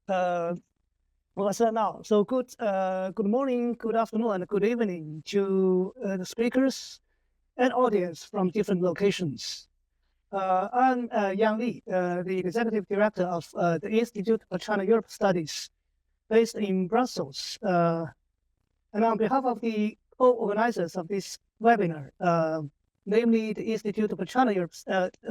what's that now? So good morning, good afternoon, and good evening to the speakers and audience from different locations. I'm Yang Li, the Executive Director of the Institute for China-Europe Studies based in Brussels. And on behalf of the co-organizers of this webinar, namely the Institute for China-Europe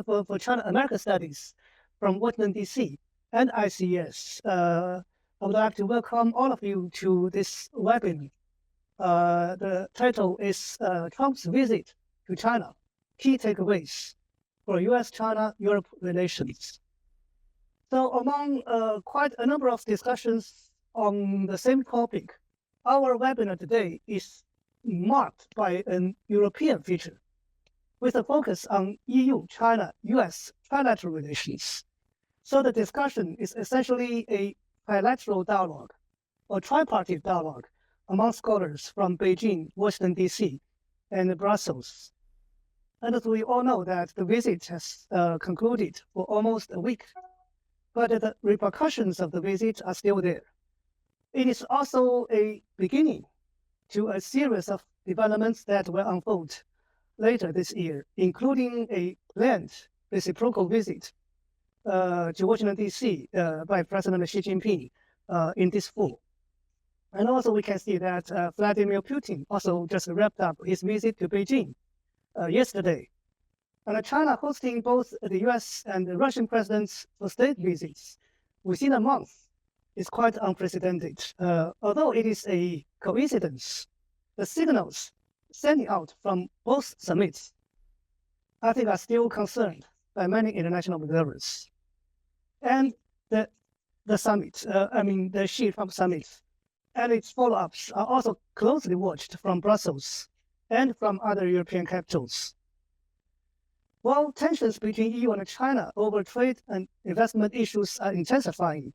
for China-America Studies from Washington, D.C. and ICAS, I would like to welcome all of you to this webinar. The title is Trump's Visit to China, Key Takeaways for U.S. China-Europe Relations. So among quite a number of discussions on the same topic, our webinar today is marked by an European feature with a focus on EU-China-US trilateral relations. So the discussion is essentially a bilateral dialogue or tripartite dialogue among scholars from Beijing, Washington, D.C., and Brussels. And as we all know that the visit has concluded for almost a week, but the repercussions of the visit are still there. It is also a beginning to a series of developments that will unfold later this year, including a planned reciprocal visit to Washington, D.C. By President Xi Jinping in this fall. And also we can see that Vladimir Putin also just wrapped up his visit to Beijing yesterday. And China hosting both the US and the Russian presidents for state visits within a month is quite unprecedented. Although it is a coincidence, the signals sending out from both summits, I think, are still concerned by many international observers. And the summit, the Xi-Trump summit and its follow-ups are also closely watched from Brussels and from other European capitals. While tensions between EU and China over trade and investment issues are intensifying,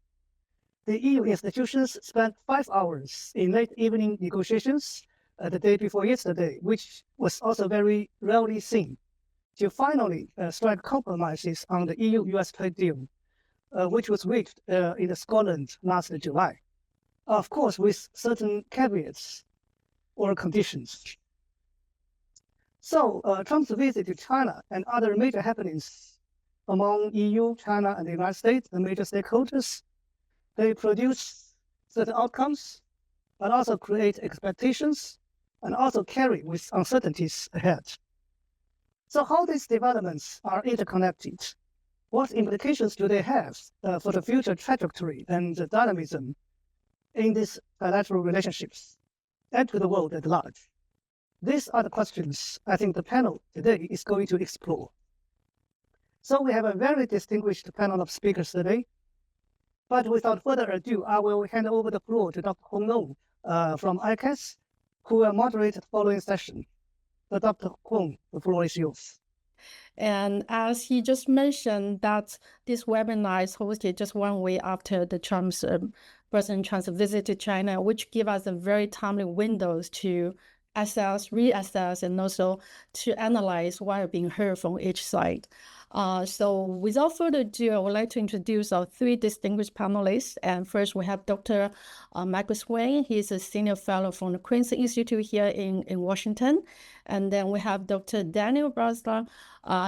the EU institutions spent 5 hours in late evening negotiations the day before yesterday, which was also very rarely seen, to finally strike compromises on the EU-US trade deal, which was reached in Scotland last July. Of course, with certain caveats or conditions. So Trump's visit to China and other major happenings among EU, China, and the United States, the major stakeholders, they produce certain outcomes, but also create expectations, and also carry with uncertainties ahead. So how these developments are interconnected, what implications do they have for the future trajectory and the dynamism in these bilateral relationships and to the world at large? These are the questions I think the panel today is going to explore. So we have a very distinguished panel of speakers today. But without further ado, I will hand over the floor to Dr. Nong from ICAS, who will moderate the following session. So Dr. Hong, the floor is yours. And as he just mentioned, that this webinar is hosted just 1 week after the President Trump's visit to China, which give us a very timely windows to assess, reassess, and also to analyze what are being heard from each side. So without further ado, I would like to introduce our 3 distinguished panelists. And first, we have Dr. Michael SWAINE. He is a senior fellow from the Quincy Institute here in Washington. And then we have Dr. Daniel BALAZS.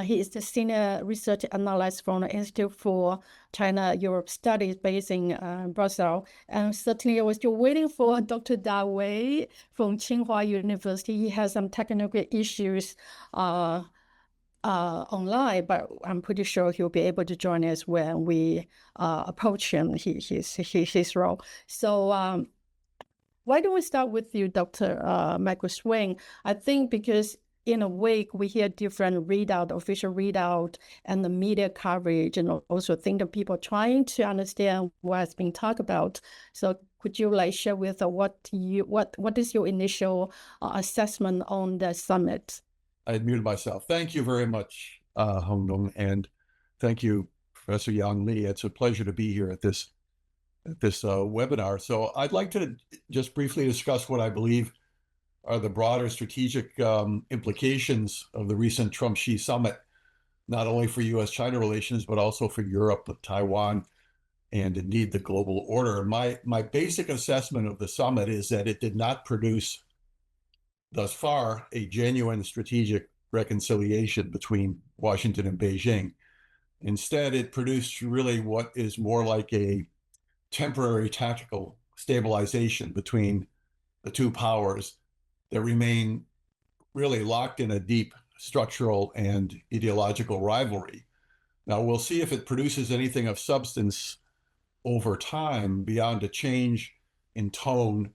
He is the senior research analyst from the Institute for China-Europe Studies based in Brussels. And certainly I was still waiting for Dr. Da Wei from Tsinghua University. He has some technical issues online, but I'm pretty sure he'll be able to join us when we approach him, his role. So why don't we start with you, Dr. Michael SWAINE? I think because in a week we hear different readout, official readout, and the media coverage, and also think that people are trying to understand what's being talked about. So could you share with us what is your initial assessment on the summit? I had muted myself. Thank you very much, Hong Nong, and thank you, Professor Yang Li. It's a pleasure to be here at this webinar. So I'd like to just briefly discuss what I believe are the broader strategic implications of the recent Trump-Xi summit, not only for U.S.-China relations, but also for Europe, Taiwan, and indeed the global order. My basic assessment of the summit is that it did not produce thus far a genuine strategic reconciliation between Washington and Beijing. Instead, it produced really what is more like a temporary tactical stabilization between the two powers that remain really locked in a deep structural and ideological rivalry. Now, we'll see if it produces anything of substance over time beyond a change in tone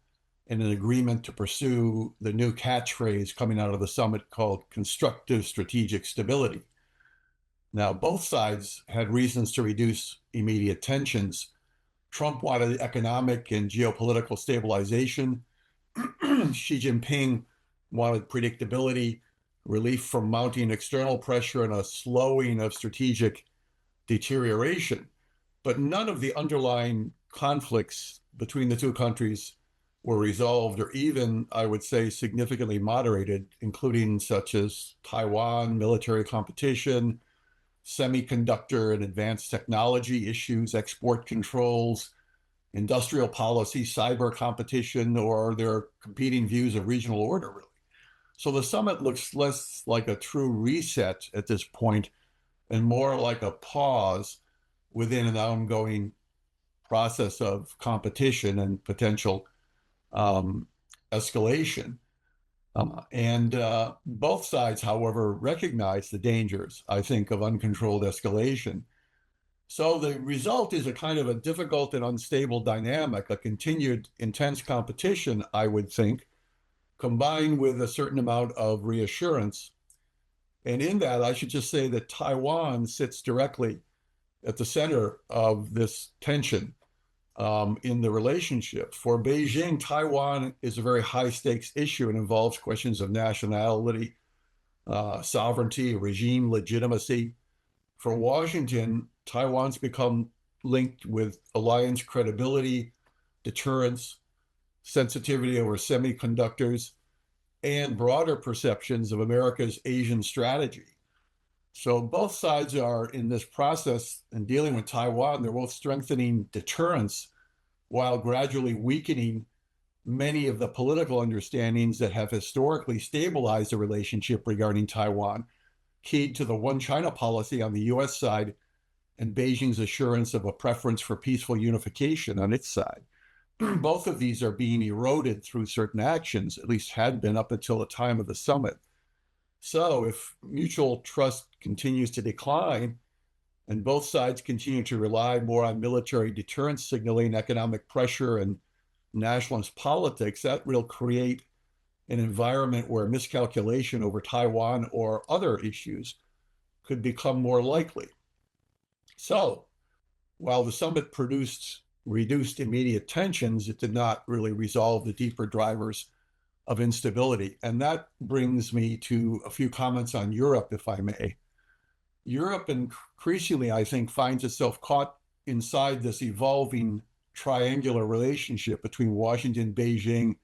and an agreement to pursue the new catchphrase coming out of the summit called constructive strategic stability. Now, both sides had reasons to reduce immediate tensions. Trump wanted economic and geopolitical stabilization. Xi Jinping wanted predictability, relief from mounting external pressure, and a slowing of strategic deterioration. But none of the underlying conflicts between the two countries were resolved, or even, I would say, significantly moderated, including such as Taiwan, military competition, semiconductor and advanced technology issues, export controls, industrial policy, cyber competition, or their competing views of regional order, really. So the summit looks less like a true reset at this point and more like a pause within an ongoing process of competition and potential escalation. Both sides, however, recognize the dangers, I think, of uncontrolled escalation. So the result is a kind of a difficult and unstable dynamic, a continued intense competition, I would think, combined with a certain amount of reassurance. And in that, I should just say that Taiwan sits directly at the center of this tension in the relationship. For Beijing, Taiwan is a very high stakes issue and involves questions of nationality, sovereignty, regime legitimacy. For Washington, Taiwan's become linked with alliance credibility, deterrence, sensitivity over semiconductors, and broader perceptions of America's Asian strategy. So both sides are in this process in dealing with Taiwan. They're both strengthening deterrence while gradually weakening many of the political understandings that have historically stabilized the relationship regarding Taiwan, keyed to the one China policy on the U.S. side and Beijing's assurance of a preference for peaceful unification on its side. Both of these are being eroded through certain actions, at least had been up until the time of the summit. So if mutual trust continues to decline and both sides continue to rely more on military deterrence signaling, economic pressure, and nationalist politics, that will create an environment where miscalculation over Taiwan or other issues could become more likely. So while the summit produced reduced immediate tensions, it did not really resolve the deeper drivers of instability. And that brings me to a few comments on Europe, if I may. Europe increasingly, I think, finds itself caught inside this evolving triangular relationship between Washington, Beijing,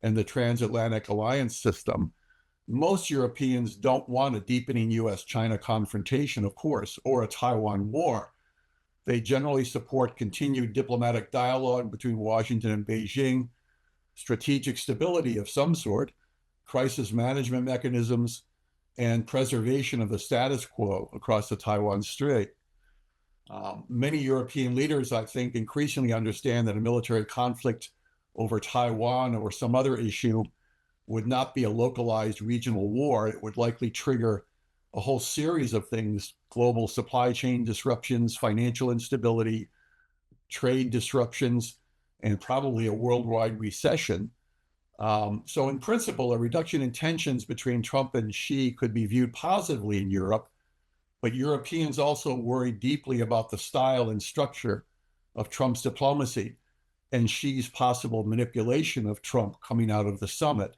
and the transatlantic alliance system. Most Europeans don't want a deepening U.S. China confrontation, of course, or a Taiwan war. They generally support continued diplomatic dialogue between Washington and Beijing, strategic stability of some sort, crisis management mechanisms, and preservation of the status quo across the Taiwan Strait. Many European leaders, I think, increasingly understand that a military conflict over Taiwan or some other issue would not be a localized regional war. It would likely trigger a whole series of things: global supply chain disruptions, financial instability, trade disruptions, and probably a worldwide recession. So in principle, a reduction in tensions between Trump and Xi could be viewed positively in Europe, but Europeans also worry deeply about the style and structure of Trump's diplomacy and Xi's possible manipulation of Trump coming out of the summit.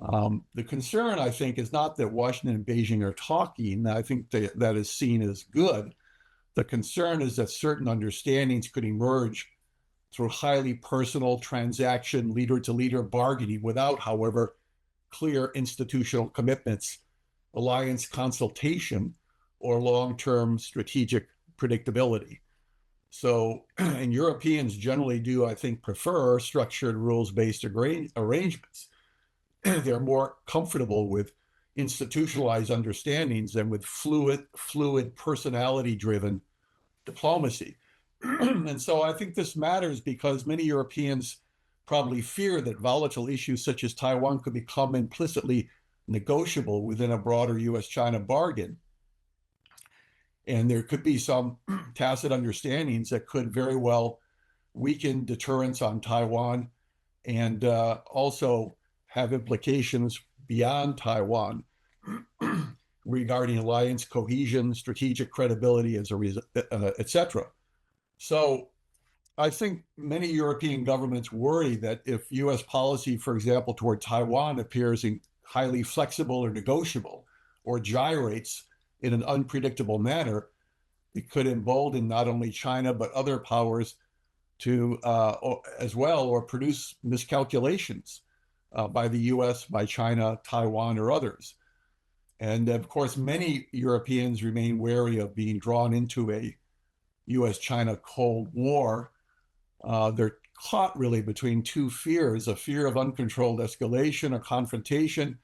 The concern, I think, is not that Washington and Beijing are talking. I think that is seen as good. The concern is that certain understandings could emerge through highly personal transaction, leader-to-leader bargaining without, however, clear institutional commitments, alliance consultation, or long-term strategic predictability. So, and Europeans generally do, I think, prefer structured rules-based arrangements. They're more comfortable with institutionalized understandings than with fluid personality-driven diplomacy. And so I think this matters because many Europeans probably fear that volatile issues such as Taiwan could become implicitly negotiable within a broader U.S. China bargain. And there could be some tacit understandings that could very well weaken deterrence on Taiwan and also have implications beyond Taiwan regarding alliance cohesion, strategic credibility as a result, etc. So I think many European governments worry that if U.S. policy, for example, toward Taiwan appears highly flexible or negotiable or gyrates in an unpredictable manner, it could embolden not only China, but other powers to as well, or produce miscalculations by the U.S., by China, Taiwan, or others. And of course, many Europeans remain wary of being drawn into a U.S.-China Cold War. They're caught really between two fears, a fear of uncontrolled escalation or confrontation,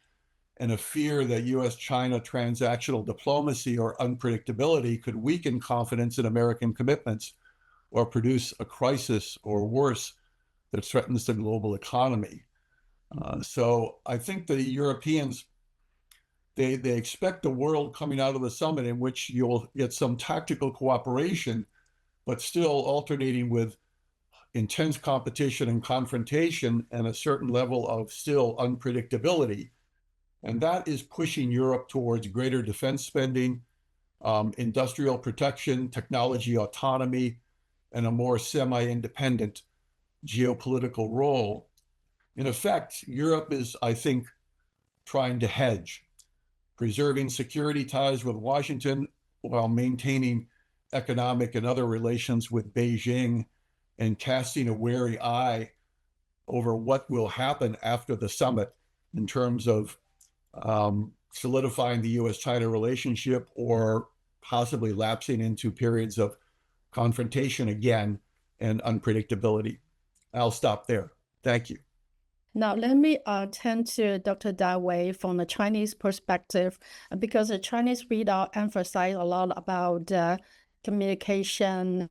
and a fear that U.S.-China transactional diplomacy or unpredictability could weaken confidence in American commitments or produce a crisis or worse that threatens the global economy. So I think the Europeans, they expect a world coming out of the summit in which you'll get some tactical cooperation, but still alternating with intense competition and confrontation and a certain level of still unpredictability. And that is pushing Europe towards greater defense spending, industrial protection, technology autonomy, and a more semi-independent geopolitical role. In effect, Europe is, I think, trying to hedge, preserving security ties with Washington while maintaining economic and other relations with Beijing and casting a wary eye over what will happen after the summit in terms of solidifying the U.S.-China relationship or possibly lapsing into periods of confrontation again and unpredictability. I'll stop there. Thank you. Now, let me turn to Dr. Dai Wei from the Chinese perspective, because the Chinese readout emphasized a lot about communication,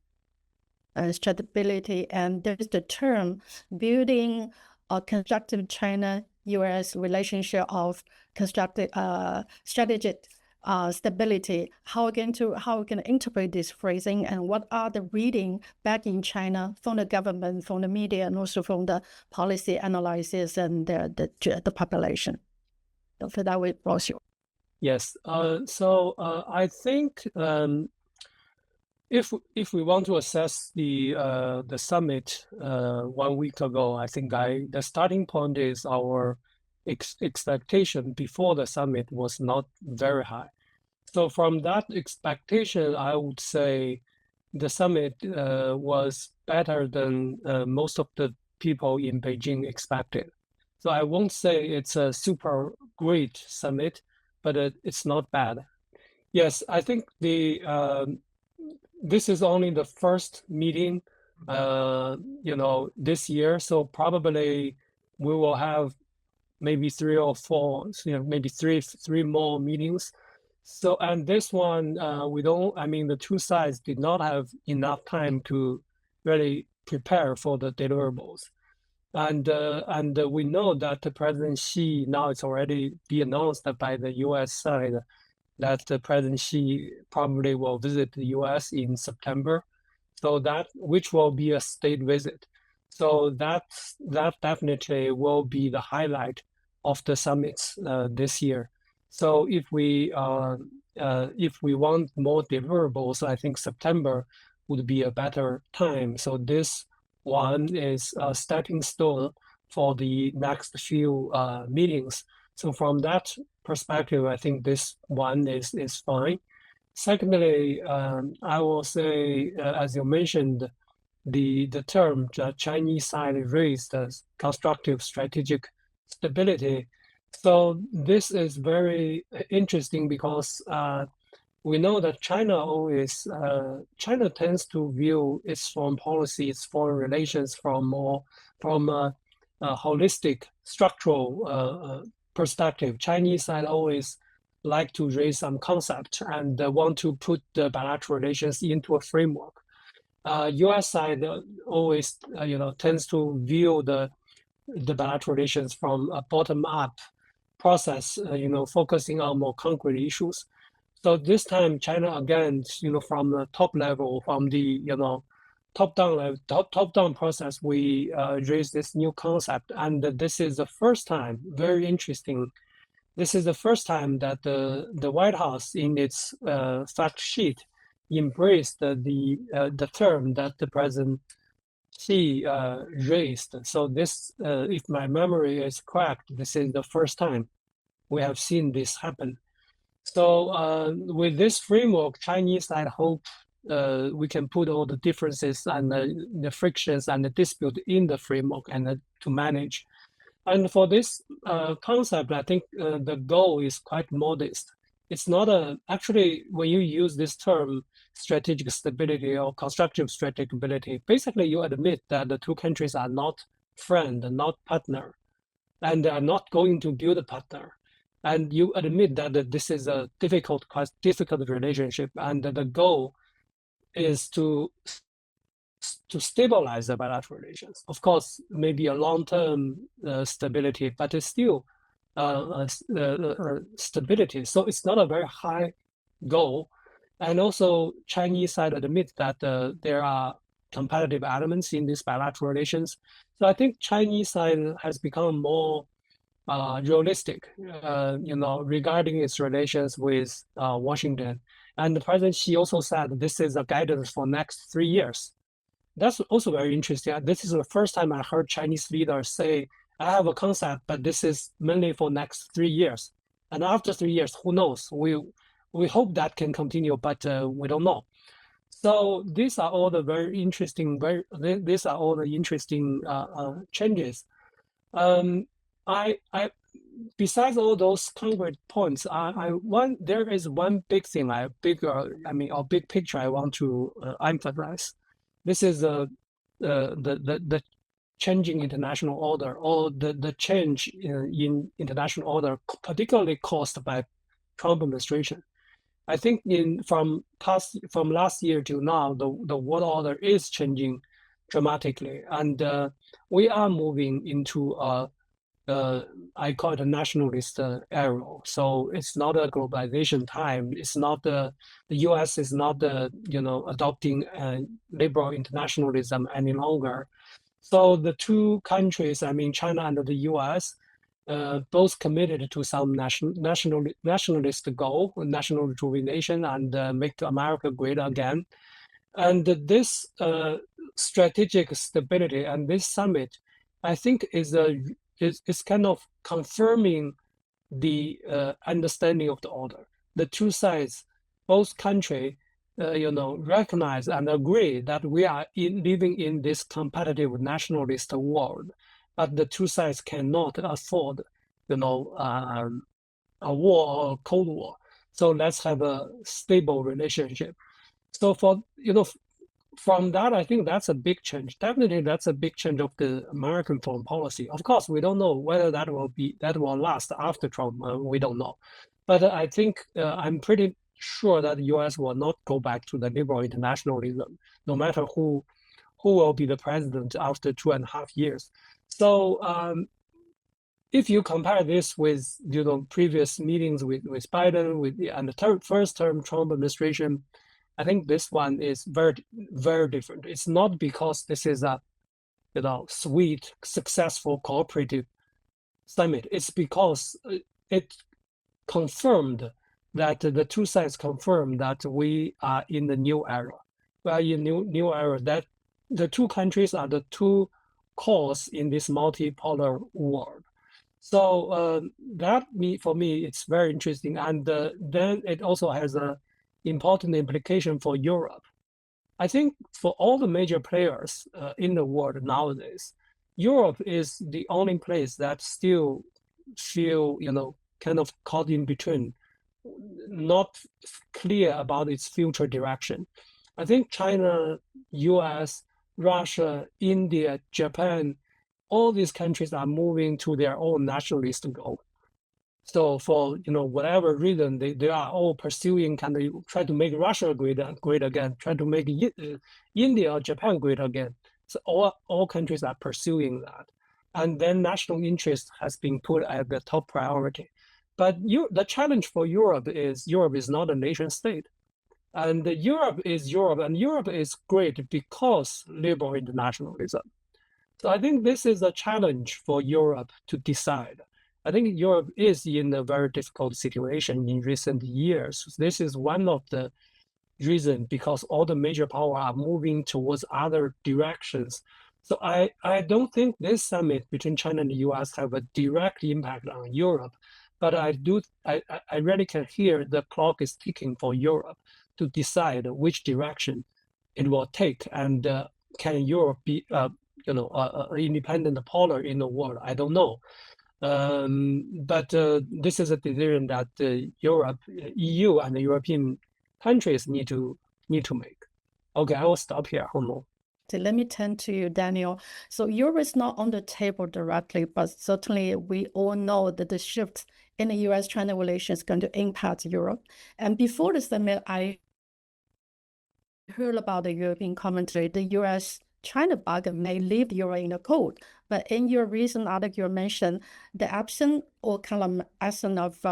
stability, and there's the term building a constructive China-U.S. relationship of constructive strategic stability. How we can interpret this phrasing, and what are the reading back in China from the government, from the media, and also from the policy analysis and the population? Dr. Dai Wei, Yes. So I think if we want to assess the summit 1 week ago, I think the starting point is our expectation before the summit was not very high. So from that expectation, I would say the summit was better than most of the people in Beijing expected. So I won't say it's a super great summit, but it's not bad. Yes, I think this is only the first meeting, this year. So probably we will have maybe 3 or 4, maybe three more meetings. So, and this one, the two sides did not have enough time to really prepare for the deliverables. And we know that President Xi, now it's already been announced by the U.S. side that President Xi probably will visit the U.S. in September, so which will be a state visit. So that definitely will be the highlight of the summits this year. So if we want more deliverables, I think September would be a better time. So this one is a stepping stone for the next few meetings. So from that perspective, I think this one is fine. Secondly, I will say, as you mentioned, the term the Chinese side raised as constructive strategic stability. So this is very interesting because we know that China China tends to view its foreign policy, its foreign relations from a holistic, structural perspective. Chinese side always like to raise some concept and want to put the bilateral relations into a framework. U.S. side always tends to view the bilateral relations from a bottom-up process, focusing on more concrete issues. So this time, China again, from the top level, from the top-down level, top-down process, we raised this new concept, and this is the first time. Very interesting. This is the first time that the White House, in its fact sheet, embraced the term that the President Xi raised. So this, if my memory is correct, this is the first time we have seen this happen. So with this framework, Chinese side hope we can put all the differences and the frictions and the dispute in the framework and to manage. And for this concept, I think the goal is quite modest. It's not actually, when you use this term, strategic stability or constructive strategic stability, basically you admit that the two countries are not friend, not partner, and they are not going to build a partner. And you admit that this is a difficult relationship, and the goal is to stabilize the bilateral relations. Of course, maybe a long-term stability, but it's still stability. So it's not a very high goal. And also, Chinese side admit that there are competitive elements in these bilateral relations. So I think Chinese side has become more realistic, regarding its relations with Washington. And the President Xi also said this is a guidance for next 3 years. That's also very interesting. This is the first time I heard Chinese leaders say, I have a concept, but this is mainly for next 3 years. And after 3 years, who knows? We hope that can continue, but we don't know. So these are all the very interesting, changes. Besides all those concrete points, there is one big thing, big picture I want to emphasize. This is the changing international order, or the change in international order, particularly caused by Trump administration. I think from last year to now, the world order is changing dramatically, and we are moving into I call it a nationalist era. So it's not a globalization time. It's not the U.S. is not adopting liberal internationalism any longer. So the two countries, China and the U.S., both committed to some nationalist goal, national rejuvenation, and make America great again. And this strategic stability and this summit, I think, is kind of confirming the understanding of the order. The two sides, both countries, recognize and agree that we are living in this competitive nationalist world, but the two sides cannot afford, a war or a Cold War. So let's have a stable relationship. So from that, I think that's a big change. Definitely, that's a big change of the American foreign policy. Of course, we don't know whether that will last after Trump. We don't know, but I think I'm pretty sure that the U.S. will not go back to the liberal internationalism, no matter who will be the president after 2.5 years. So if you compare this with previous meetings with Biden and the first term Trump administration, I think this one is very, very different. It's not because this is a, sweet, successful, cooperative summit. It's because it confirmed that the two sides confirmed that we are in the new era. We are in new era. That the two countries are the two cores in this multipolar world. So for me, it's very interesting. And then it also has a important implication for Europe. I think for all the major players in the world nowadays, Europe is the only place that still feel, kind of caught in between. not clear about its future direction. I think China, U.S., Russia, India, Japan, all these countries are moving to their own nationalist goal. So for whatever reason, they are all pursuing kind of try to make Russia great again, try to make India or Japan great again. So all countries are pursuing that, and then national interest has been put at the top priority. But the challenge for Europe is not a nation state, and Europe is Europe, and Europe is great because liberal internationalism. So I think this is a challenge for Europe to decide. I think Europe is in a very difficult situation in recent years. This is one of the reasons because all the major powers are moving towards other directions. So I don't think this summit between China and the US have a direct impact on Europe, but I really can hear the clock is ticking for Europe to decide which direction it will take, and can Europe be an independent polar in the world? I don't know. But this is a decision that Europe, EU, and the European countries need to make. Okay, I will stop here. Hold on. So let me turn to you, Daniel. So Europe is not on the table directly, but certainly we all know that the shift in the U.S.-China relations is going to impact Europe. And before the summit, I heard about the European commentary. The U.S.-China bargain may leave Europe in the cold. But in your recent article, you mentioned the absence or kind of absence of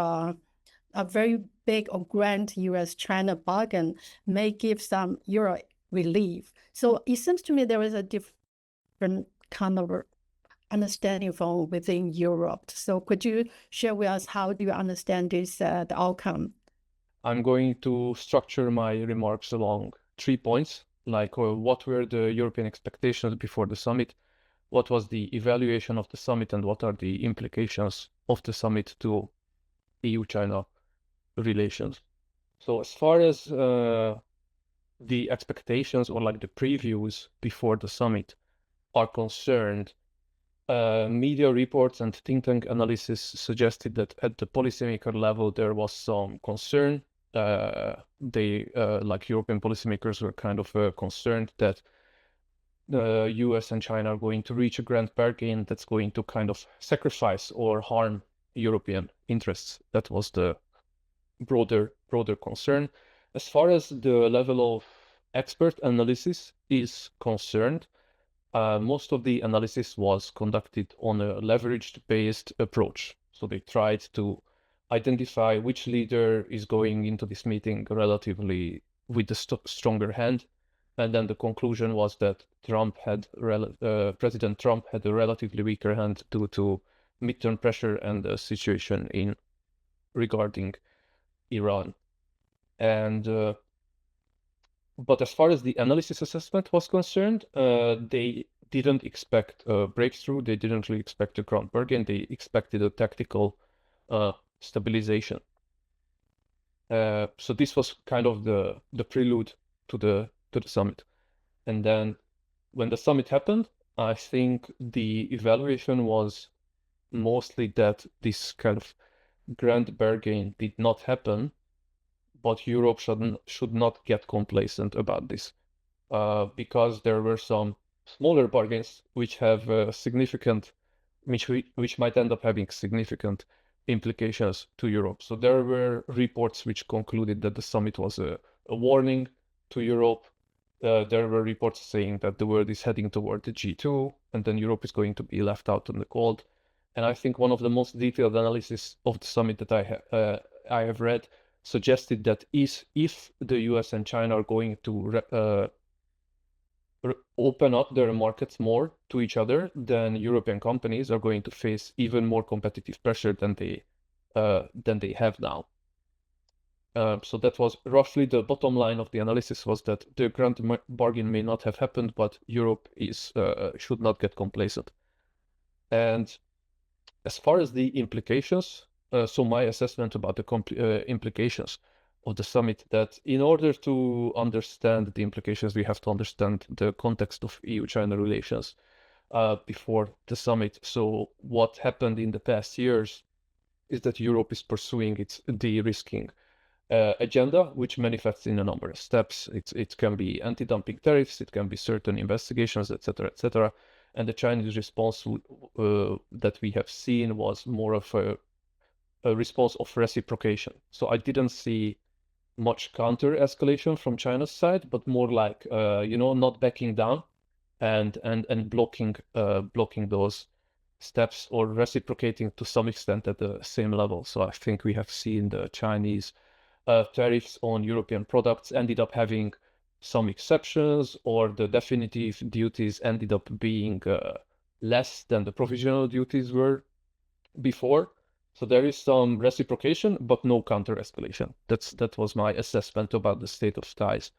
a very big or grand U.S.-China bargain may give some Europe relief. So it seems to me there is a different kind of understanding from within Europe. So could you share with us how do you understand this the outcome? I'm going to structure my remarks along 3 points, like what were the European expectations before the summit, what was the evaluation of the summit, and what are the implications of the summit to EU-China relations. So as far as the expectations or like the previews before the summit are concerned, media reports and think tank analysis suggested that at the policymaker level there was some concern. Like European policymakers were kind of concerned that the US and China are going to reach a grand bargain that's going to kind of sacrifice or harm European interests. That was the broader concern. As far as the level of expert analysis is concerned, most of the analysis was conducted on a leveraged-based approach. So they tried to identify which leader is going into this meeting relatively with the stronger hand. And then the conclusion was that President Trump had a relatively weaker hand due to midterm pressure and the situation regarding Iran. And but as far as the analysis assessment was concerned, they didn't expect a breakthrough. They didn't really expect a grand bargain. They expected a tactical stabilization. So this was kind of the prelude to the summit. And then when the summit happened, I think the evaluation was mostly that this kind of grand bargain did not happen, but Europe should not get complacent about this, because there were some smaller bargains which have which might end up having significant implications to Europe. So there were reports which concluded that the summit was a warning to Europe. There were reports saying that the world is heading toward the G2, and then Europe is going to be left out in the cold. And I think one of the most detailed analysis of the summit that I have read suggested that if the US and China are going to open up their markets more to each other, then European companies are going to face even more competitive pressure than they have now. So that was roughly the bottom line of the analysis, was that the grand bargain may not have happened, but Europe should not get complacent. And as far as the implications, so my assessment about the implications of the summit, that in order to understand the implications, we have to understand the context of EU-China relations before the summit. So what happened in the past years is that Europe is pursuing its de-risking agenda, which manifests in a number of steps. It can be anti-dumping tariffs, it can be certain investigations, etc., etc. And the Chinese response that we have seen was more of a response of reciprocation. So I didn't see much counter escalation from China's side, but more like not backing down and blocking those steps or reciprocating to some extent at the same level. So I think we have seen the Chinese tariffs on European products ended up having some exceptions, or the definitive duties ended up being less than the provisional duties were before. So there is some reciprocation, but no counter-escalation. That was my assessment about the state of ties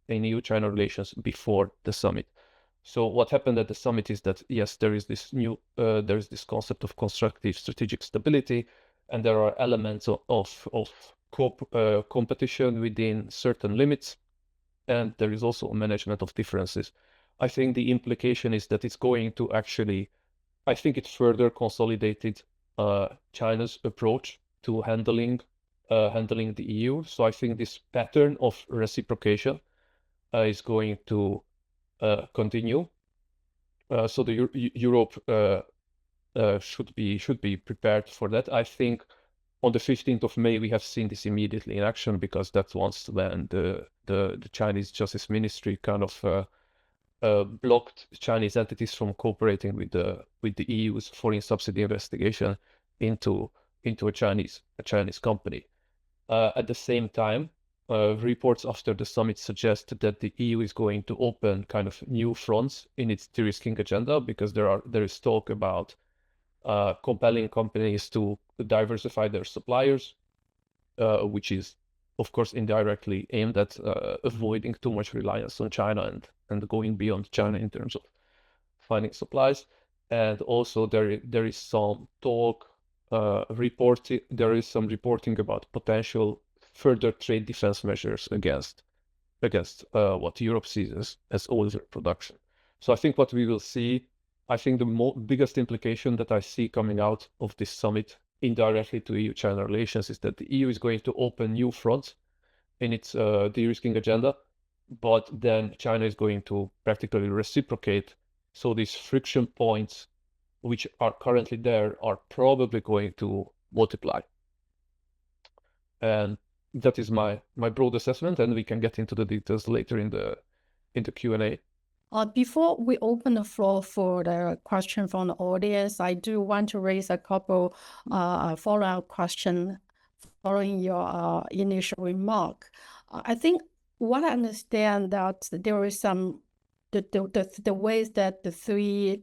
in EU-China relations before the summit. So what happened at the summit is that, yes, there is this concept of constructive strategic stability, and there are elements of competition within certain limits, and there is also a management of differences. I think the implication is that it's going to actually, I think it further consolidated China's approach to handling the EU. So I think this pattern of reciprocation is going to continue. So the Europe should be prepared for that. I think on the 15th of May we have seen this immediately in action, because that's once when the Chinese Justice Ministry kind of blocked Chinese entities from cooperating with the EU's foreign subsidy investigation into a Chinese company. At the same time, reports after the summit suggest that the EU is going to open kind of new fronts in its de-risking agenda, because there is talk about compelling companies to diversify their suppliers, which is of course indirectly aimed at avoiding too much reliance on China and going beyond China in terms of finding supplies. And also there is some talk, there is some reporting about potential further trade defense measures against what Europe sees as overproduction. So I think what we will see, I think the biggest implication that I see coming out of this summit indirectly to EU-China relations is that the EU is going to open new fronts in its de-risking agenda, but then China is going to practically reciprocate. So these friction points which are currently there are probably going to multiply. And that is my broad assessment, and we can get into the details later in the Q&A. Before we open the floor for the question from the audience, I do want to raise a couple follow-up questions following your initial remark. I think what I understand that there is some the ways that the three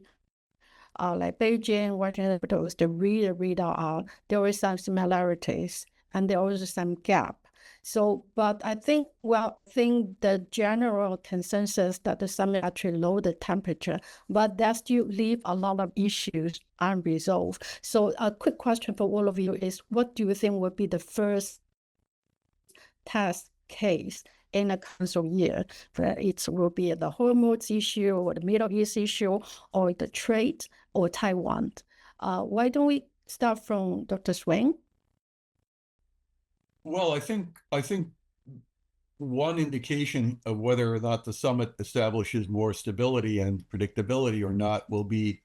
like Beijing, Washington, the read out, there is some similarities and there is some gap. So, but I think the general consensus that the summit actually lowered the temperature, but that still leave a lot of issues unresolved. So a quick question for all of you is, what do you think would be the first test case in a council year? It will be the Hormuz issue or the Middle East issue or the trade or Taiwan. Why don't we start from Dr. SWAINE? Well, I think one indication of whether or not the summit establishes more stability and predictability or not will be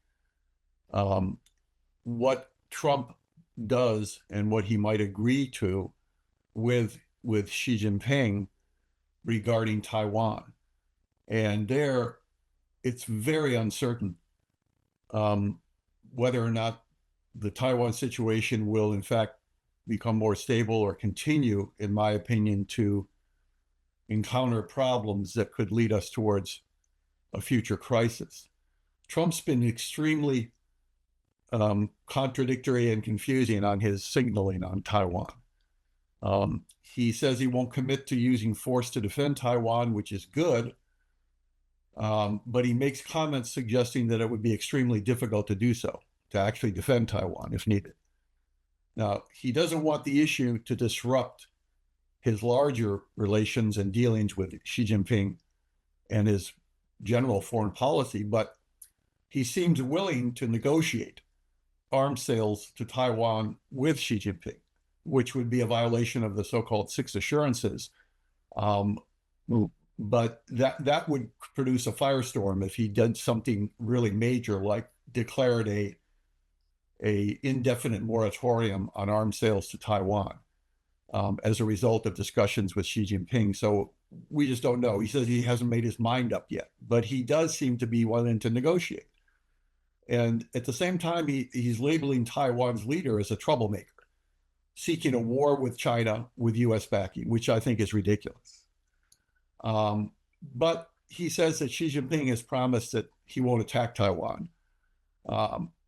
what Trump does and what he might agree to with Xi Jinping regarding Taiwan. And there, it's very uncertain whether or not the Taiwan situation will in fact become more stable or continue, in my opinion, to encounter problems that could lead us towards a future crisis. Trump's been extremely contradictory and confusing on his signaling on Taiwan. He says he won't commit to using force to defend Taiwan, which is good, but he makes comments suggesting that it would be extremely difficult to do so, to actually defend Taiwan if needed. Now, he doesn't want the issue to disrupt his larger relations and dealings with Xi Jinping and his general foreign policy, but he seems willing to negotiate arms sales to Taiwan with Xi Jinping. which would be a violation of the so-called Six Assurances. But that would produce a firestorm if he did something really major, like declared a indefinite moratorium on arms sales to Taiwan as a result of discussions with Xi Jinping. So we just don't know. He says he hasn't made his mind up yet, but he does seem to be wanting to negotiate. And at the same time, he's labeling Taiwan's leader as a troublemaker, seeking a war with China with U.S. backing, which I think is ridiculous. But he says that Xi Jinping has promised that he won't attack Taiwan.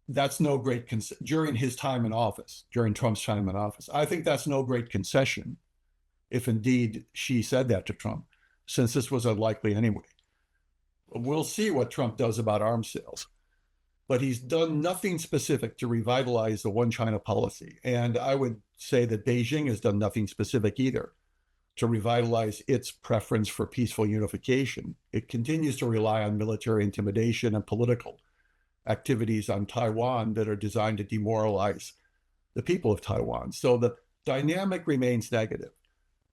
That's no great during his time in office, during Trump's time in office. I think that's no great concession, if indeed Xi said that to Trump, since this was unlikely anyway. We'll see what Trump does about arms sales. But he's done nothing specific to revitalize the one China policy. And I would say that Beijing has done nothing specific either to revitalize its preference for peaceful unification. It continues to rely on military intimidation and political activities on Taiwan that are designed to demoralize the people of Taiwan. So the dynamic remains negative.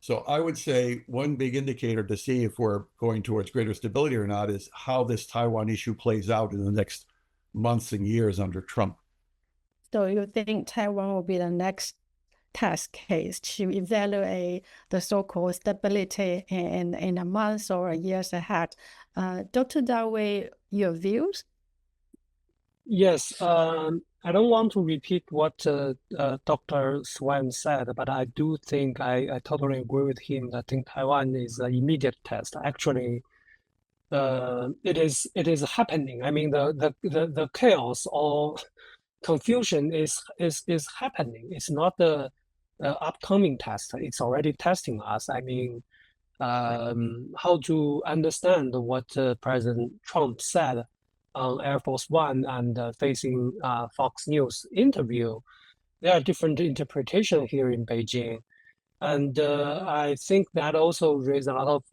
So I would say one big indicator to see if we're going towards greater stability or not is how this Taiwan issue plays out in the next months and years under Trump. So you think Taiwan will be the next test case to evaluate the so-called stability in a month or years ahead? Dr. Dawei, your views? Yes, I don't want to repeat what Dr. SWAINE said, but I do think I totally agree with him. I think Taiwan is an immediate test. Actually, it is happening. I mean, the chaos or confusion is happening. It's not the upcoming test. It's already testing us. I mean, how to understand what President Trump said on Air Force One and facing Fox News interview. There are different interpretations here in Beijing. And I think that also raised a lot of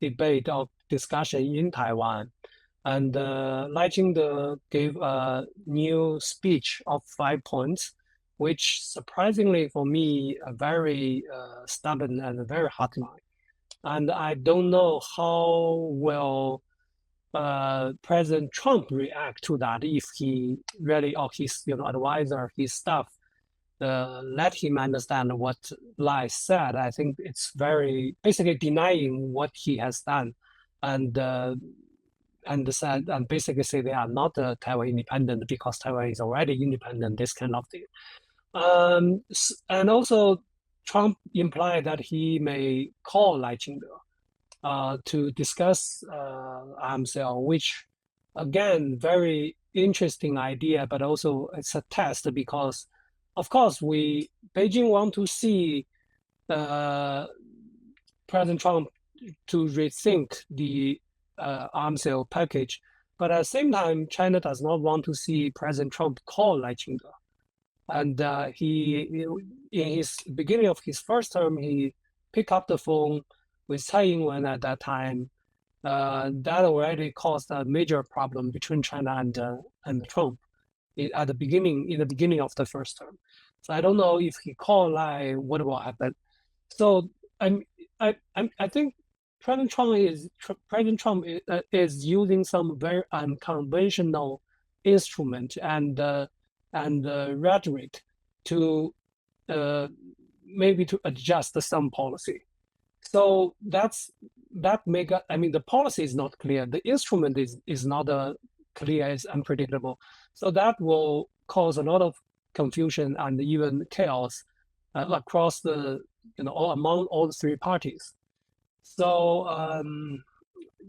debate or discussion in Taiwan. And Lai Ching-te gave a new speech of 5 points, which surprisingly for me, very stubborn and very hardline. And I don't know how will President Trump react to that if he really, or his advisor, his staff, let him understand what Lai said. I think it's very basically denying what he has done, and said and basically say they are not Taiwan independent because Taiwan is already independent. This kind of thing, and also Trump implied that he may call Lai Ching-te to discuss arms sale, which again, very interesting idea, but also it's a test because, of course, Beijing want to see President Trump to rethink the arms sale package, but at the same time, China does not want to see President Trump call Lai Ching-te. And he, in his beginning of his first term, he picked up the phone with Tsai Ing-wen at that time. That already caused a major problem between China and Trump in the beginning of the first term. So I don't know if he called Lai, what will happen. So I think President Trump is using some very unconventional instrument and rhetoric to maybe to adjust some policy. So the policy is not clear. The instrument is not clear, it's unpredictable. So that will cause a lot of confusion and even chaos across among all the three parties. So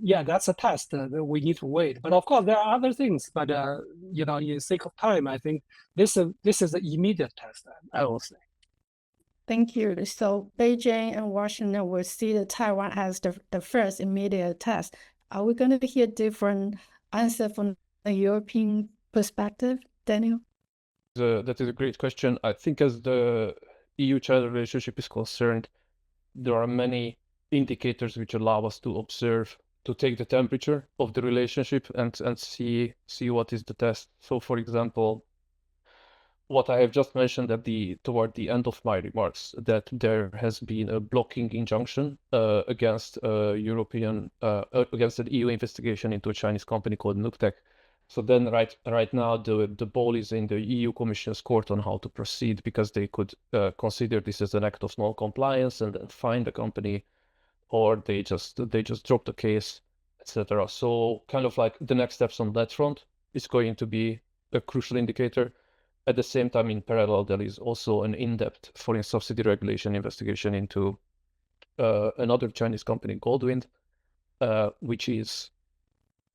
yeah, that's a test that we need to wait. But of course, there are other things. But in the sake of time, I think this is an immediate test, I will say. Thank you. So Beijing and Washington will see the Taiwan as the first immediate test. Are we going to hear different answer from the European perspective, Daniel? That is a great question. I think as the EU-China relationship is concerned, there are many indicators which allow us to observe, to take the temperature of the relationship and see what is the test. So, for example, what I have just mentioned toward the end of my remarks, that there has been a blocking injunction against against an EU investigation into a Chinese company called Nuktek. So then right now the ball is in the EU Commission's court on how to proceed, because they could consider this as an act of non-compliance and then fine the company, or they just drop the case, etc. So kind of like the next steps on that front is going to be a crucial indicator. At the same time, in parallel, there is also an in-depth foreign subsidy regulation investigation into another Chinese company, Goldwind, which is,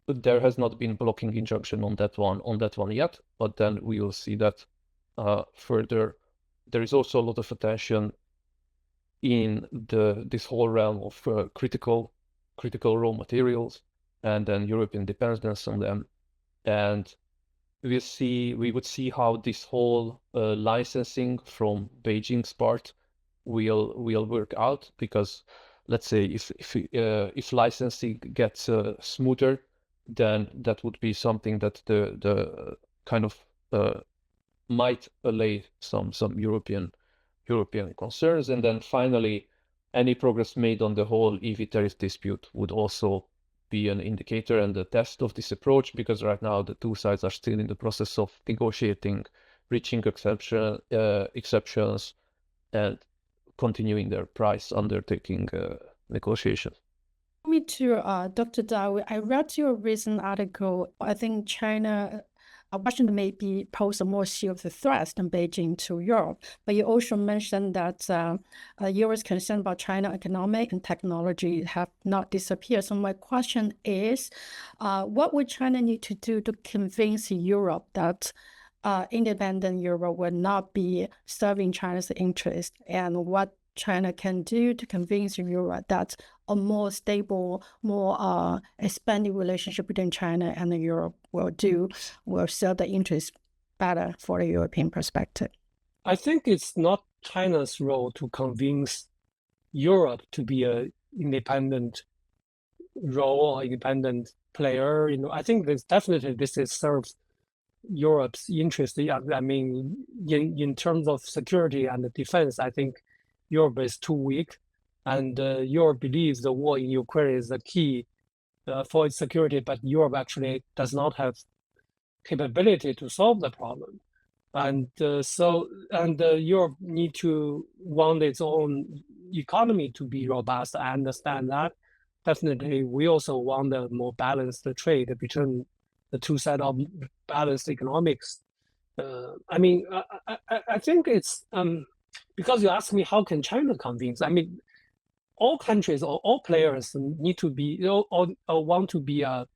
there has not been blocking injunction on that one yet, but then we will see that further. There is also a lot of attention in this whole realm of critical raw materials, and then European dependence on them, and we would see how this whole licensing from Beijing's part will work out, because let's say if licensing gets smoother, then that would be something that the kind of might allay some European concerns. And then finally, any progress made on the whole EV tariff dispute would also be an indicator and a test of this approach, because right now the two sides are still in the process of negotiating, reaching exceptions, and continuing their price undertaking negotiations. Me to Dr. Dao, I read your recent article. I think China, Washington maybe pose a more serious threat than Beijing to Europe. But you also mentioned that Europe's concern about China economic and technology have not disappeared. So my question is, what would China need to do to convince Europe that independent Europe will not be serving China's interest, and what China can do to convince Europe that a more stable, more expanding relationship between China and Europe will serve the interest better for the European perspective? I think it's not China's role to convince Europe to be an independent role or independent player. I think this serves Europe's interest. I mean, in terms of security and defense, I think Europe is too weak, and Europe believes the war in Ukraine is the key for its security, but Europe actually does not have capability to solve the problem. And Europe need to want its own economy to be robust. I understand that. Definitely, we also want a more balanced trade between the two sides of balanced economics. I mean, I think it's because you asked me how can China convince. I mean, all countries or all players need to be or want to be a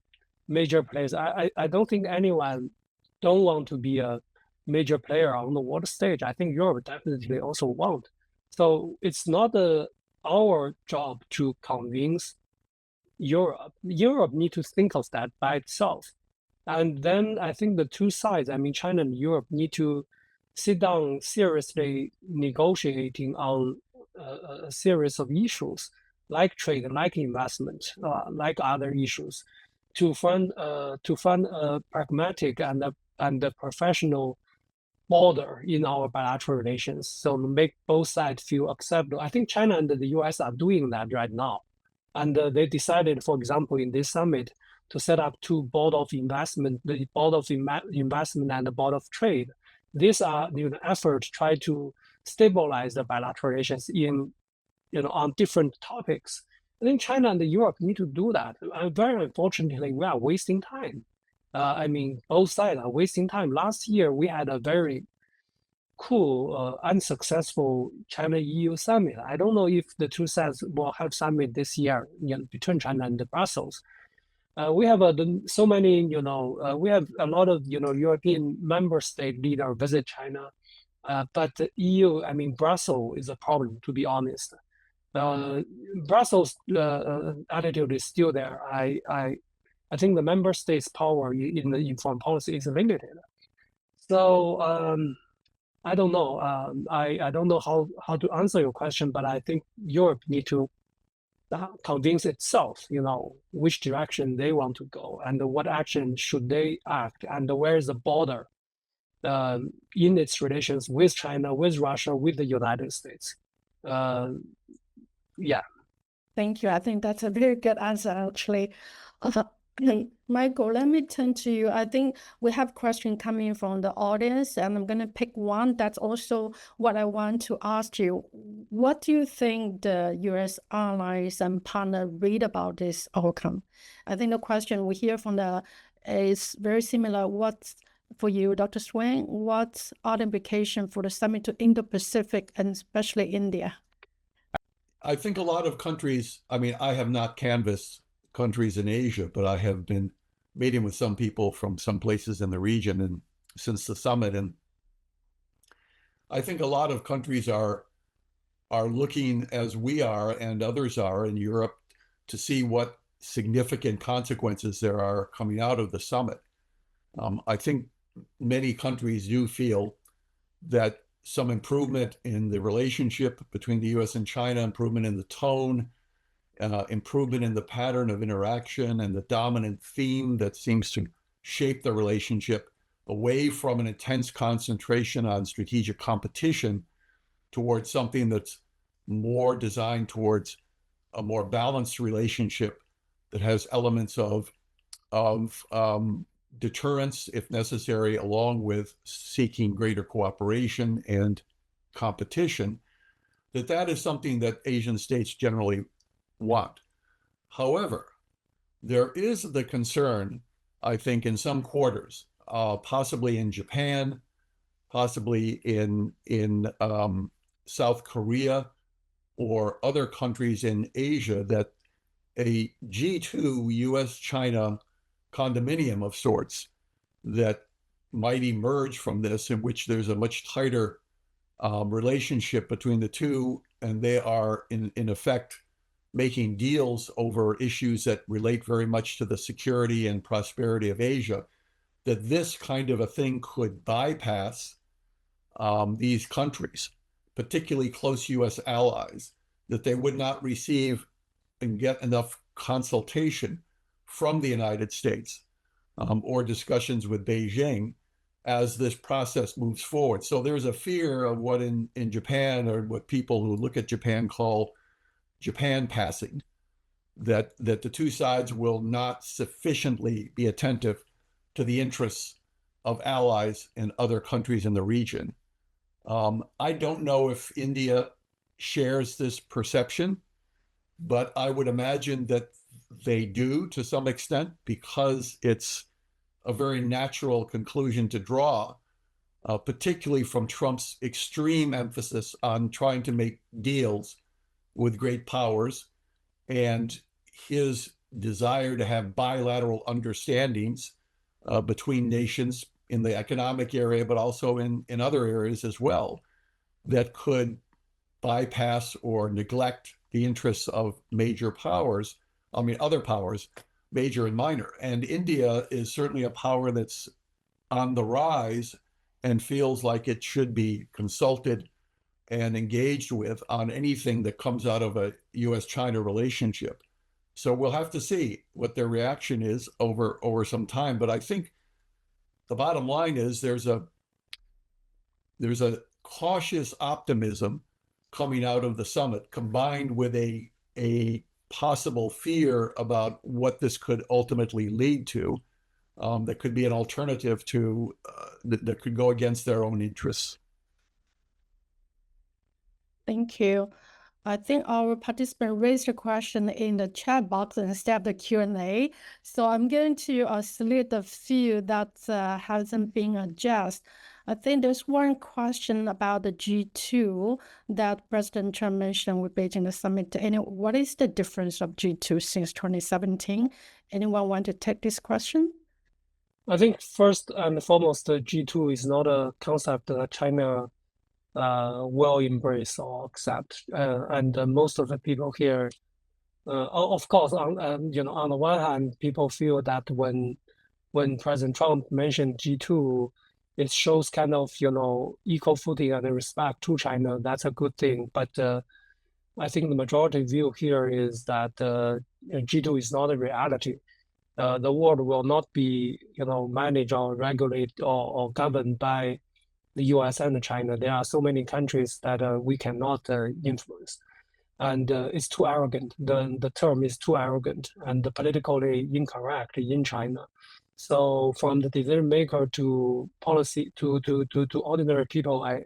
major players. I don't think anyone don't want to be a major player on the world stage. I think Europe definitely also want. So it's not our job to convince Europe. Europe need to think of that by itself. And then I think the two sides, I mean, China and Europe, need to sit down seriously negotiating on a series of issues like trade, like investment, like other issues, to find a pragmatic and a professional border in our bilateral relations, so to make both sides feel acceptable. I think China and the U.S. are doing that right now, and they decided, for example, in this summit, to set up two board of investment, the board of investment and the board of trade. These are efforts to try to stabilize the bilateral relations in, on different topics. I think China and Europe need to do that. Very unfortunately, we are wasting time. I mean, both sides are wasting time. Last year, we had a very cool, unsuccessful China-EU summit. I don't know if the two sides will have summit this year between China and Brussels. We have so many, we have a lot of, European member state leaders visit China, but the EU, I mean, Brussels is a problem, to be honest. Brussels' attitude is still there. I think the member states' power in the foreign policy is limited. So I don't know. I don't know how to answer your question, but I think Europe need to convince itself, which direction they want to go and what action should they act and where is the border in its relations with China, with Russia, with the United States. Yeah. Thank you. I think that's a very good answer, actually. Michael, let me turn to you. I think we have questions coming from the audience, and I'm going to pick one. That's also what I want to ask you. What do you think the U.S. allies and partners read about this outcome? I think the question we hear from is very similar. What's for you, Dr. SWAINE? What are the implications for the summit to Indo-Pacific and especially India? I think a lot of countries, I mean, I have not canvassed countries in Asia, but I have been meeting with some people from some places in the region and since the summit. And I think a lot of countries are looking, as we are and others are in Europe, to see what significant consequences there are coming out of the summit. I think many countries do feel that some improvement in the relationship between the U.S. and China, improvement in the tone, improvement in the pattern of interaction and the dominant theme that seems to shape the relationship away from an intense concentration on strategic competition towards something that's more designed towards a more balanced relationship that has elements of deterrence, if necessary, along with seeking greater cooperation and competition, that is something that Asian states generally want. However, there is the concern, I think, in some quarters, possibly in Japan, possibly in South Korea or other countries in Asia, that a G2 U.S. China condominium of sorts that might emerge from this, in which there's a much tighter relationship between the two, and they are in effect making deals over issues that relate very much to the security and prosperity of Asia, that this kind of a thing could bypass these countries, particularly close U.S. allies, that they would not receive and get enough consultation from the United States or discussions with Beijing as this process moves forward. So there's a fear of what in Japan, or what people who look at Japan call Japan passing, that the two sides will not sufficiently be attentive to the interests of allies and other countries in the region. I don't know if India shares this perception, but I would imagine that they do to some extent, because it's a very natural conclusion to draw, particularly from Trump's extreme emphasis on trying to make deals with great powers and his desire to have bilateral understandings between nations in the economic area, but also in other areas as well, that could bypass or neglect the interests of major powers, other powers, major and minor. And India is certainly a power that's on the rise and feels like it should be consulted and engaged with on anything that comes out of a U.S.-China relationship. So we'll have to see what their reaction is over some time. But I think the bottom line is there's a cautious optimism coming out of the summit, combined with a possible fear about what this could ultimately lead to, that could be an alternative to that could go against their own interests. Thank you. I think our participant raised a question in the chat box instead of the Q&A. So I'm going to select a few that hasn't been addressed. I think there's one question about the G2 that President Trump mentioned with Beijing the summit. What is the difference of G2 since 2017? Anyone want to take this question? I think first and foremost, the G2 is not a concept that China will embrace or accept, and most of the people here, of course, on the one hand, people feel that when President Trump mentioned G2, it shows kind of equal footing and respect to China. That's a good thing, but I think the majority view here is that G2 is not a reality. the world will not be, managed or regulated or governed by the U.S. and China. There are so many countries that we cannot influence, and it's too arrogant. The term is too arrogant and politically incorrect in China. So from the decision maker to policy to ordinary people, I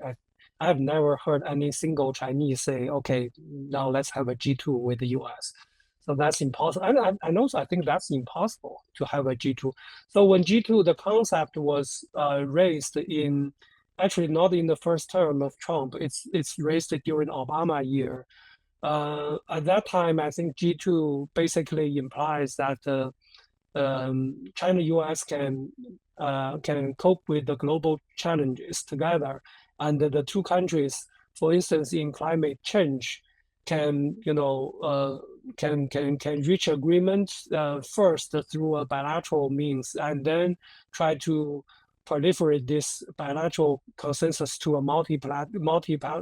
have never heard any single Chinese say, okay, now let's have a G2 with the US. So that's impossible. And also I think that's impossible to have a G2. So when G2, the concept was raised in, actually not in the first term of Trump, it's raised during Obama year. At that time, I think G2 basically implies that China, US can cope with the global challenges together, and the two countries, for instance, in climate change, can can reach agreement first through a bilateral means, and then try to proliferate this bilateral consensus to a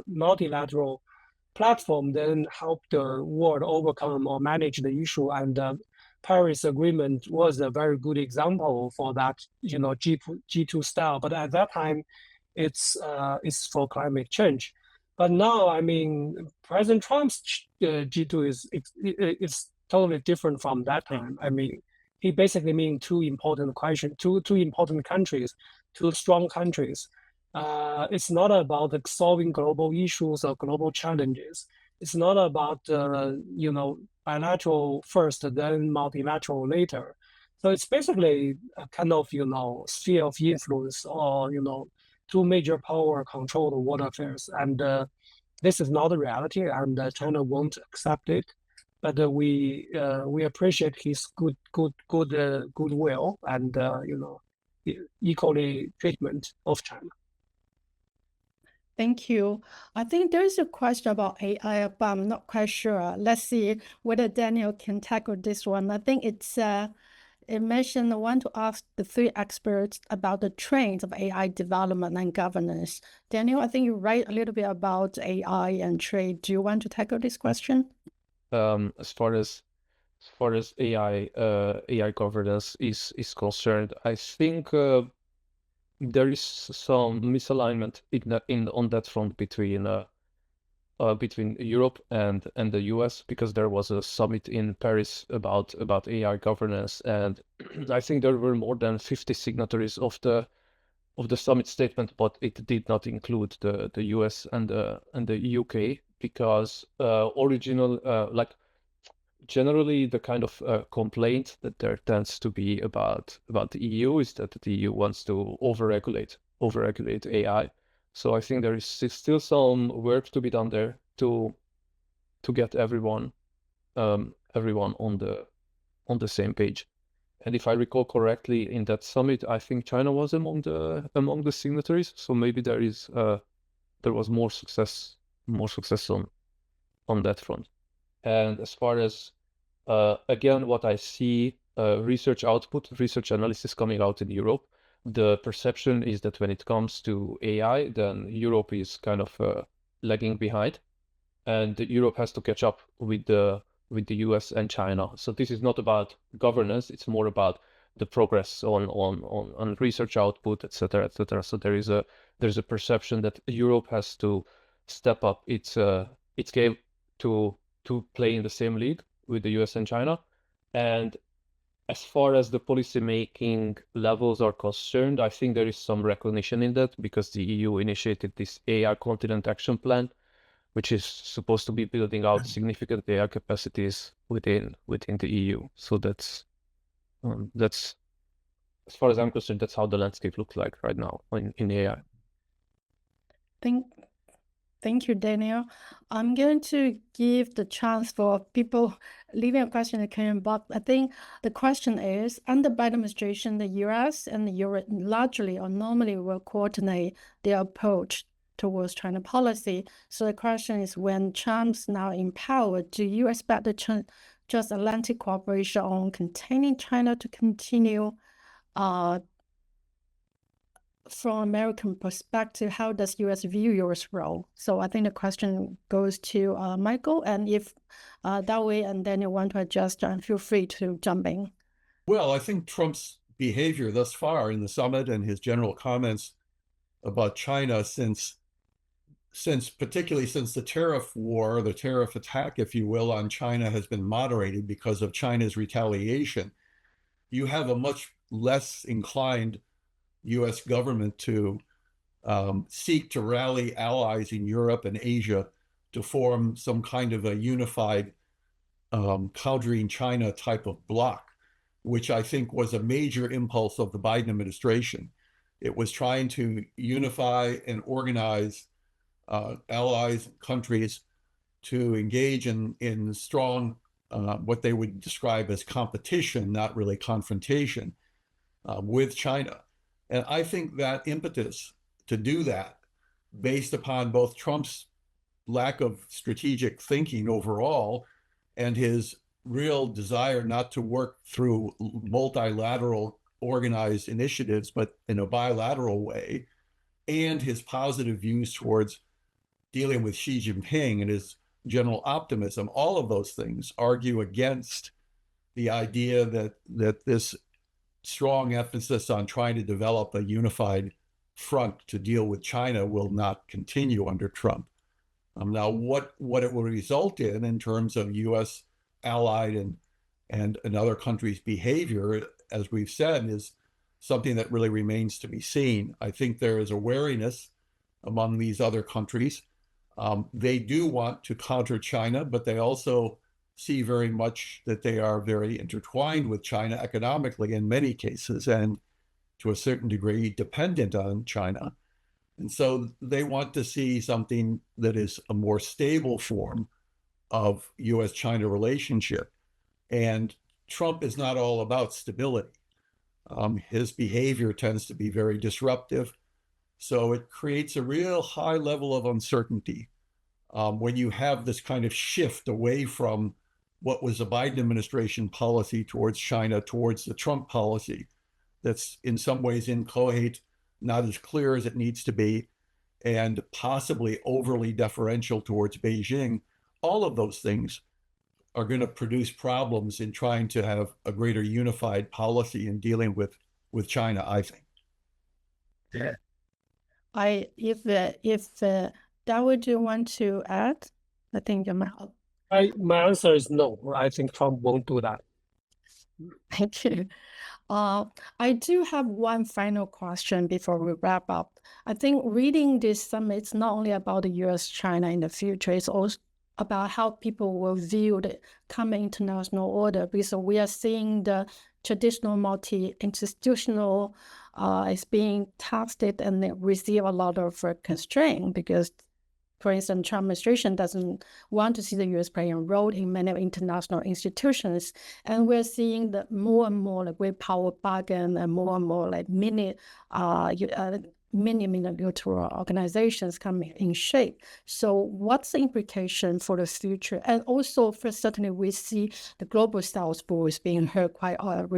multilateral platform, then help the world overcome or manage the issue. And Paris Agreement was a very good example for that, G2 style. But at that time, it's for climate change. But now, I mean, President Trump's G2 is totally different from that time. I mean, he basically means two important questions, two important countries, two strong countries. It's not about solving global issues or global challenges. It's not about bilateral first, then multilateral later. So it's basically a kind of sphere of influence, or two major power control the world affairs, and this is not the reality, and China won't accept it. But we appreciate his goodwill and equally treatment of China. Thank you. I think there's a question about AI, but I'm not quite sure. Let's see whether Daniel can tackle this one. I think it mentioned, I want to ask the three experts about the trends of AI development and governance. Daniel, I think you write a little bit about AI and trade. Do you want to tackle this question? As far as AI governance is concerned, I think there is some misalignment on that front between Europe and the US, because there was a summit in Paris about AI governance, and I think there were more than 50 signatories of the summit statement, but it did not include the US and the UK, because generally the kind of complaint that there tends to be about the EU is that the EU wants to overregulate AI. So I think there is still some work to be done there to get everyone on the same page. And if I recall correctly, in that summit, I think China was among the signatories. So maybe there was more success on that front. And as far as again, what I see, research analyst is coming out in Europe. The perception is that when it comes to AI, then Europe is kind of lagging behind, and Europe has to catch up with the US and China. So this is not about governance; it's more about the progress on research output, etc., etc. So there's a perception that Europe has to step up its game to play in the same league with the US and China. And as far as the policy making levels are concerned, I think there is some recognition in that, because the EU initiated this AI Continent Action Plan, which is supposed to be building out significant AI capacities within the EU. So that's as far as I'm concerned, that's how the landscape looks like right now in AI. Thank you, Daniel. I'm going to give the chance for people leaving a question in the comment box. I think the question is, under Biden administration, the US and Europe largely or normally will coordinate their approach towards China policy. So the question is, when Trump's now in power, do you expect the transatlantic cooperation on containing China to continue? From American perspective, how does US view your role? So I think the question goes to Michael, and if that way, and then you want to adjust, feel free to jump in. Well, I think Trump's behavior thus far in the summit and his general comments about China particularly since the tariff war, the tariff attack, if you will, on China has been moderated because of China's retaliation, you have a much less inclined U.S. government to seek to rally allies in Europe and Asia to form some kind of a unified countering China type of bloc, which I think was a major impulse of the Biden administration. It was trying to unify and organize allies, countries to engage in strong, what they would describe as competition, not really confrontation, with China. And I think that impetus to do that, based upon both Trump's lack of strategic thinking overall and his real desire not to work through multilateral organized initiatives, but in a bilateral way, and his positive views towards dealing with Xi Jinping and his general optimism, all of those things argue against the idea that this strong emphasis on trying to develop a unified front to deal with China will not continue under Trump. Now, what it will result in terms of U.S. allied and other countries' behavior, as we've said, is something that really remains to be seen. I think there is a wariness among these other countries. They do want to counter China, but they also see very much that they are very intertwined with China economically in many cases, and to a certain degree dependent on China. And so they want to see something that is a more stable form of U.S.-China relationship. And Trump is not all about stability. His behavior tends to be very disruptive. So it creates a real high level of uncertainty when you have this kind of shift away from what was a Biden administration policy towards China, towards the Trump policy that's in some ways inchoate, not as clear as it needs to be, and possibly overly deferential towards Beijing. All of those things are going to produce problems in trying to have a greater unified policy in dealing with China, I think. Yeah. If Dawood, you want to add? I think you might. My answer is no. I think Trump won't do that. Thank you. I do have one final question before we wrap up. I think reading this summit is not only about the U.S. China in the future, it's also about how people will view the coming international order, because we are seeing the traditional multi-institutional is being tested and they receive a lot of constraint because, for instance, Trump administration doesn't want to see the U.S. playing a role in many international institutions. And we're seeing that more and more like great power bargain and more like mini multilateral organizations coming in shape. So what's the implication for the future? And also, certainly we see the global South voice being heard quite often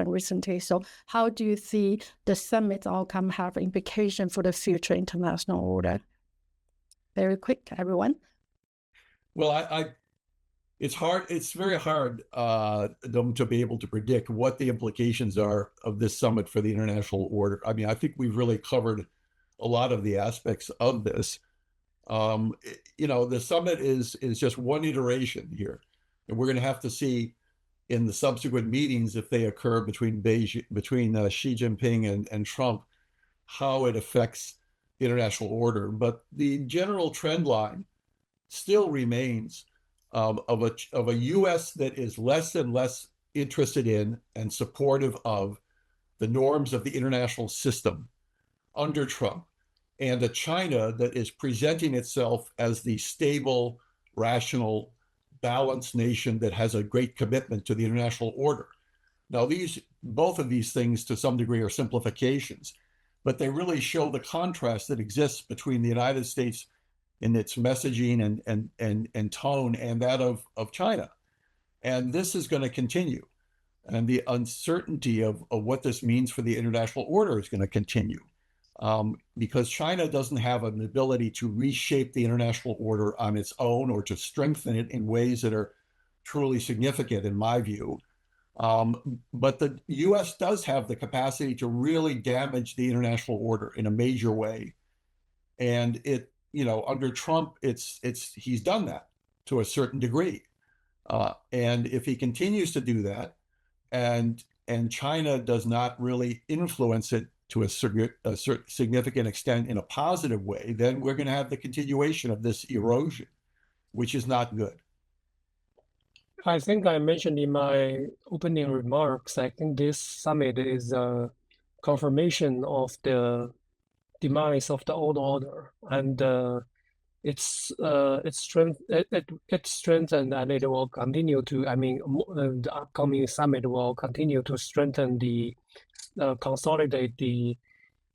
recently. So how do you see the summit outcome have implication for the future international order? Very quick, everyone. Well, it's hard. It's very hard to be able to predict what the implications are of this summit for the international order. I mean, I think we've really covered a lot of the aspects of this. The summit is just one iteration here, and we're going to have to see in the subsequent meetings, if they occur between Xi Jinping and Trump, how it affects the international order. But the general trend line still remains of a U.S. that is less and less interested in and supportive of the norms of the international system under Trump, and a China that is presenting itself as the stable, rational, balanced nation that has a great commitment to the international order. Now, both of these things to some degree are simplifications, but they really show the contrast that exists between the United States in its messaging and tone and that of China. And this is going to continue. And the uncertainty of what this means for the international order is going to continue, because China doesn't have an ability to reshape the international order on its own or to strengthen it in ways that are truly significant, in my view. But the U.S. does have the capacity to really damage the international order in a major way. And under Trump, he's done that to a certain degree. And if he continues to do that, and China does not really influence it to a significant extent in a positive way, then we're going to have the continuation of this erosion, which is not good. I think I mentioned in my opening remarks, I think this summit is a confirmation of the demise of the old order, and it's strengthened, and it will continue to. I mean, the upcoming summit will continue to strengthen consolidate the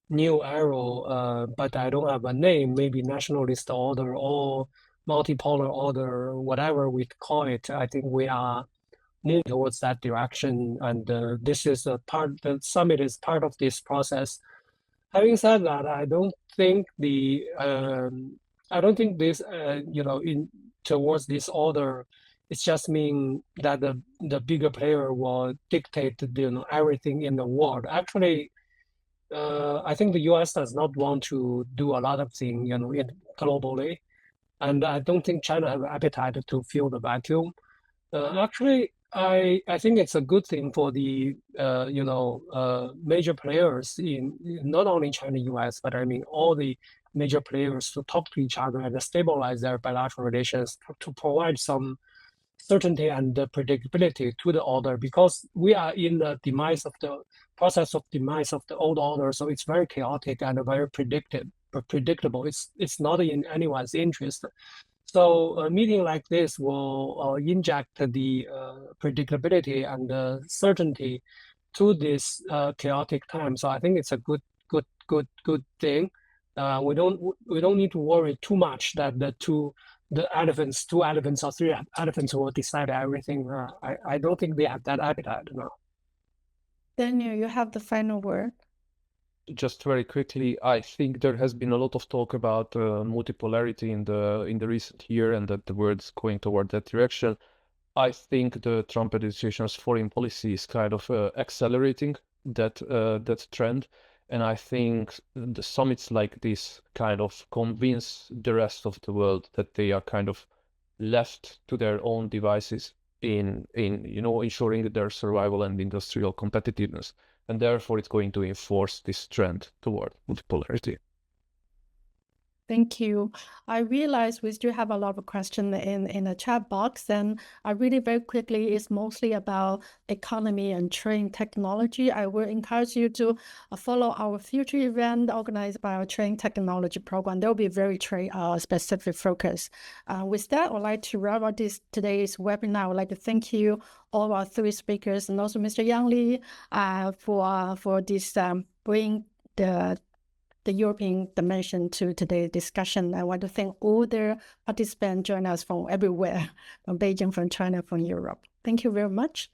new arrow. But I don't have a name. Maybe nationalist order or multipolar order, whatever we call it. I think we are moving towards that direction, and this is a part. The summit is part of this process. Having said that, I don't think this, in towards this order, it's just mean that the bigger player will dictate, everything in the world. Actually, I think the U.S. does not want to do a lot of things, globally, and I don't think China have appetite to fill the vacuum. Actually, I think it's a good thing for the major players in not only China, U.S., but I mean all the major players to talk to each other and stabilize their bilateral relations to provide some certainty and predictability to the order, because we are in the process of demise of the old order, so it's very chaotic and very predictable. It's not in anyone's interest. So a meeting like this will inject the predictability and certainty to this chaotic time. So I think it's a good thing. We don't need to worry too much that two elephants or three elephants will decide everything. I don't think they have that appetite now. Daniel, you have the final word. Just very quickly, I think there has been a lot of talk about multipolarity in the recent year, and that the world's going toward that direction. I think the Trump administration's foreign policy is kind of accelerating that trend, and I think the summits like this kind of convince the rest of the world that they are kind of left to their own devices in ensuring their survival and industrial competitiveness. And therefore, it's going to enforce this trend toward multipolarity. Thank you. I realize we still have a lot of questions in the chat box, and I really very quickly, it's mostly about economy and trade technology. I will encourage you to follow our future event organized by our trade technology program. There will be very trade specific focus. With that, I would like to wrap up today's webinar. I would like to thank you, all our three speakers, and also Mr. Yang Li for this bring the European dimension to today's discussion. I want to thank all the participants joining us from everywhere, from Beijing, from China, from Europe. Thank you very much.